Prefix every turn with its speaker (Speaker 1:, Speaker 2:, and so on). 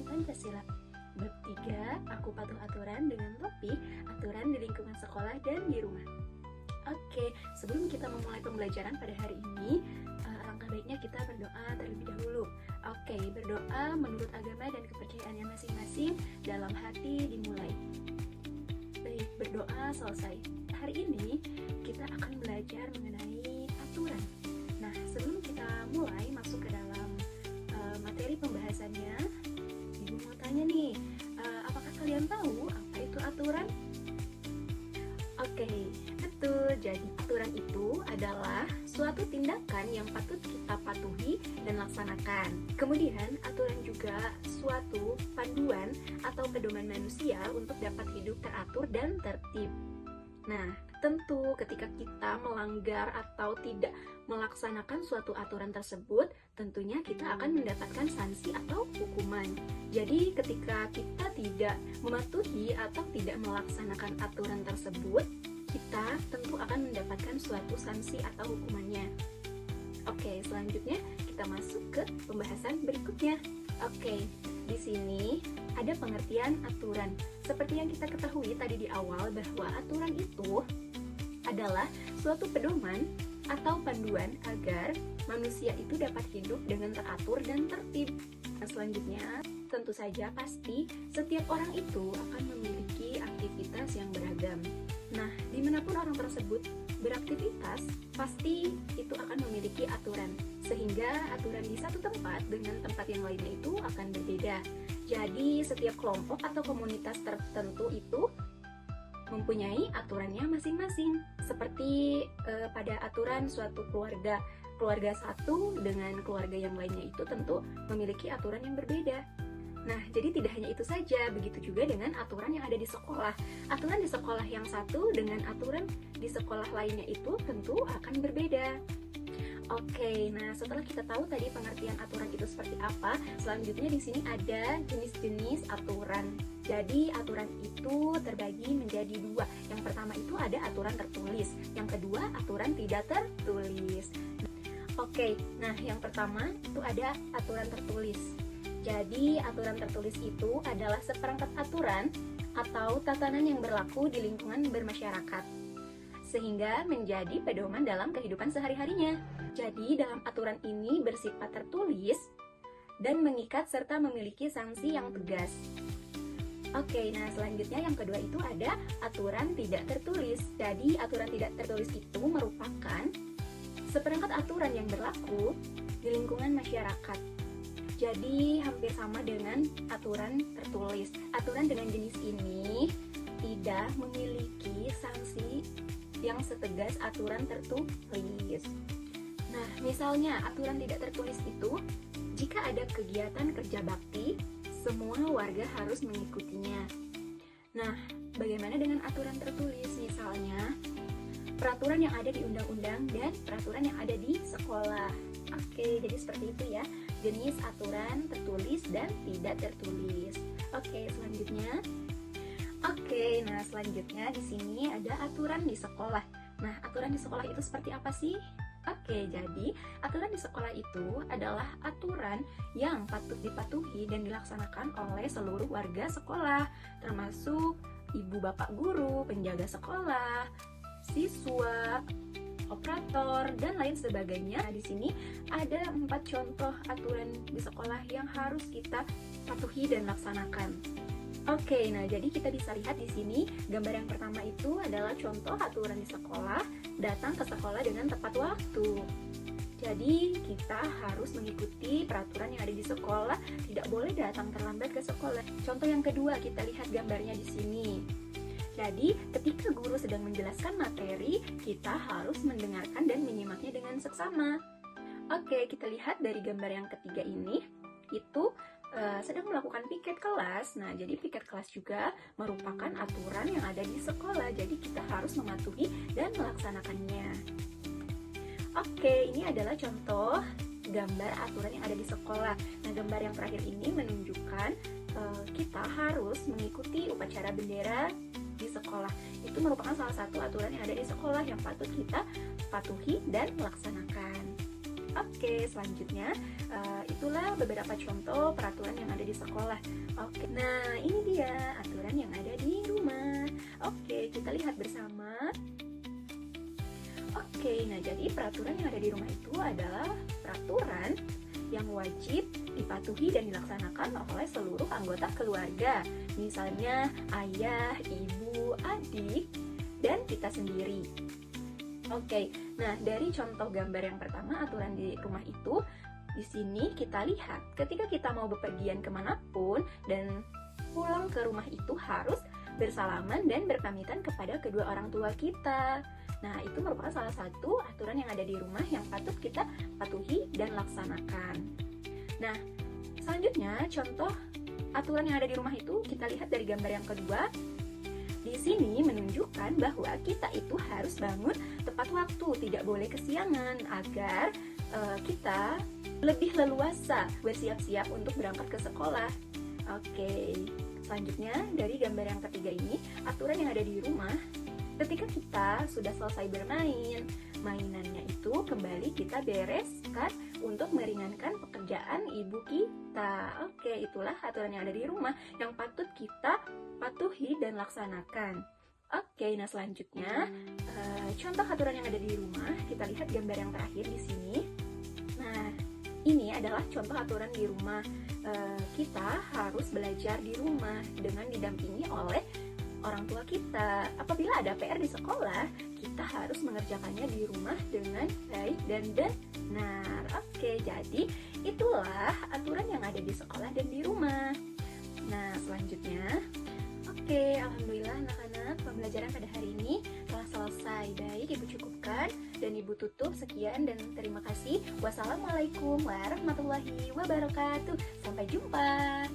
Speaker 1: Pancasila. Bab 3, aku patuh aturan dengan topik aturan di lingkungan sekolah dan di rumah. Oke, sebelum kita memulai pembelajaran pada hari ini, alangkah baiknya kita berdoa terlebih dahulu. Oke, berdoa menurut agama dan kepercayaannya masing-masing, dalam hati dimulai. Baik, berdoa selesai. Hari ini kita akan belajar mengenai aturan. Nah, sebelum kita mulai masuk ke dalam materi pembahasannya, Ibu mau tanya nih, apakah kalian tahu apa itu aturan? Oke, betul. Jadi aturan itu adalah suatu tindakan yang patut kita patuhi dan laksanakan. Kemudian aturan juga suatu panduan atau pedoman manusia untuk dapat hidup teratur dan tertib. Nah, tentu ketika kita melanggar atau tidak melaksanakan suatu aturan tersebut, tentunya kita akan mendapatkan sanksi atau hukuman. Jadi ketika kita tidak mematuhi atau tidak melaksanakan aturan tersebut, kita tentu akan mendapatkan suatu sanksi atau hukumannya. Oke, selanjutnya kita masuk ke pembahasan berikutnya. Oke, di sini ada pengertian aturan. Seperti yang kita ketahui tadi di awal bahwa aturan itu adalah suatu pedoman atau panduan agar manusia itu dapat hidup dengan teratur dan tertib. Nah, selanjutnya tentu saja pasti setiap orang itu akan memiliki aktivitas yang beragam. Nah, dimanapun orang tersebut beraktivitas, pasti itu akan memiliki aturan, sehingga aturan di satu tempat dengan tempat yang lainnya itu akan berbeda. Jadi setiap kelompok atau komunitas tertentu itu mempunyai aturannya masing-masing. Seperti pada aturan suatu keluarga satu dengan keluarga yang lainnya itu tentu memiliki aturan yang berbeda. Nah, jadi tidak hanya itu saja, begitu juga dengan aturan yang ada di sekolah. Aturan di sekolah yang satu dengan aturan di sekolah lainnya itu tentu akan berbeda. Oke, nah setelah kita tahu tadi pengertian aturan itu seperti apa, selanjutnya di sini ada jenis-jenis aturan. Jadi aturan itu terbagi menjadi dua. Yang pertama itu ada aturan tertulis, yang kedua aturan tidak tertulis. Oke, nah yang pertama itu ada aturan tertulis. Jadi aturan tertulis itu adalah seperangkat aturan atau tatanan yang berlaku di lingkungan bermasyarakat, sehingga menjadi pedoman dalam kehidupan sehari-harinya. Jadi dalam aturan ini bersifat tertulis dan mengikat serta memiliki sanksi yang tegas. Oke, nah selanjutnya yang kedua itu ada aturan tidak tertulis. Jadi aturan tidak tertulis itu merupakan seperangkat aturan yang berlaku di lingkungan masyarakat. Jadi hampir sama dengan aturan tertulis. Aturan dengan jenis ini tidak memiliki sanksi yang setegas aturan tertulis. Nah, misalnya aturan tidak tertulis itu, jika ada kegiatan kerja bakti, semua warga harus mengikutinya. Nah, bagaimana dengan aturan tertulis? Misalnya, peraturan yang ada di undang-undang dan peraturan yang ada di sekolah. Oke, jadi seperti itu ya, jenis aturan tertulis dan tidak tertulis. Oke, selanjutnya. Oke, nah selanjutnya di sini ada aturan di sekolah. Nah, aturan di sekolah itu seperti apa sih? Oke, jadi aturan di sekolah itu adalah aturan yang patut dipatuhi dan dilaksanakan oleh seluruh warga sekolah, termasuk ibu bapak guru, penjaga sekolah, siswa, operator, dan lain sebagainya. Nah, di sini ada 4 contoh aturan di sekolah yang harus kita patuhi dan laksanakan. Oke, nah jadi kita bisa lihat di sini gambar yang pertama itu adalah contoh aturan di sekolah, datang ke sekolah dengan tepat waktu. Jadi kita harus mengikuti peraturan yang ada di sekolah, tidak boleh datang terlambat ke sekolah. Contoh yang kedua, kita lihat gambarnya di sini. Jadi ketika guru sedang menjelaskan materi, kita harus mendengarkan dan menyimaknya dengan seksama. Oke, kita lihat dari gambar yang ketiga ini, itu sedang melakukan piket kelas. Nah, jadi piket kelas juga merupakan aturan yang ada di sekolah. Jadi kita harus mematuhi dan melaksanakannya. Oke, ini adalah contoh gambar aturan yang ada di sekolah. Nah, gambar yang terakhir ini menunjukkan kita harus mengikuti upacara bendera di sekolah. Itu merupakan salah satu aturan yang ada di sekolah yang patut kita patuhi dan laksanakan. Oke, selanjutnya itulah beberapa contoh peraturan yang ada di sekolah. Oke, nah ini dia aturan yang ada di rumah. Oke, kita lihat bersama. Oke, nah jadi peraturan yang ada di rumah itu adalah peraturan yang wajib dipatuhi dan dilaksanakan oleh seluruh anggota keluarga. Misalnya ayah, ibu, adik, dan kita sendiri. Oke, nah dari contoh gambar yang pertama aturan di rumah itu, di sini kita lihat ketika kita mau bepergian kemanapun dan pulang ke rumah itu harus bersalaman dan berpamitan kepada kedua orang tua kita. Nah, itu merupakan salah satu aturan yang ada di rumah yang patut kita patuhi dan laksanakan. Nah, selanjutnya contoh aturan yang ada di rumah itu kita lihat dari gambar yang kedua. Di sini menunjukkan bahwa kita itu harus bangun tepat waktu, tidak boleh kesiangan agar kita lebih leluasa bersiap-siap untuk berangkat ke sekolah. Oke, selanjutnya dari gambar yang ketiga ini, aturan yang ada di rumah, ketika kita sudah selesai bermain, mainannya itu kembali kita bereskan untuk meringankan pekerjaan ibu kita. Oke, itulah aturan yang ada di rumah yang patut kita patuhi dan laksanakan. Oke, nah selanjutnya contoh aturan yang ada di rumah, kita lihat gambar yang terakhir di sini. Nah, ini adalah contoh aturan di rumah. Kita harus belajar di rumah dengan didampingi oleh orang tua kita. Apabila ada PR di sekolah, kita harus mengerjakannya di rumah dengan baik dan benar. Oke, jadi itulah aturan yang ada di sekolah dan di rumah. Nah, selanjutnya, oke, alhamdulillah anak-anak, pembelajaran pada hari ini telah selesai. Baik, Ibu cukupkan dan Ibu tutup. Sekian dan terima kasih. Wassalamualaikum warahmatullahi wabarakatuh. Sampai jumpa.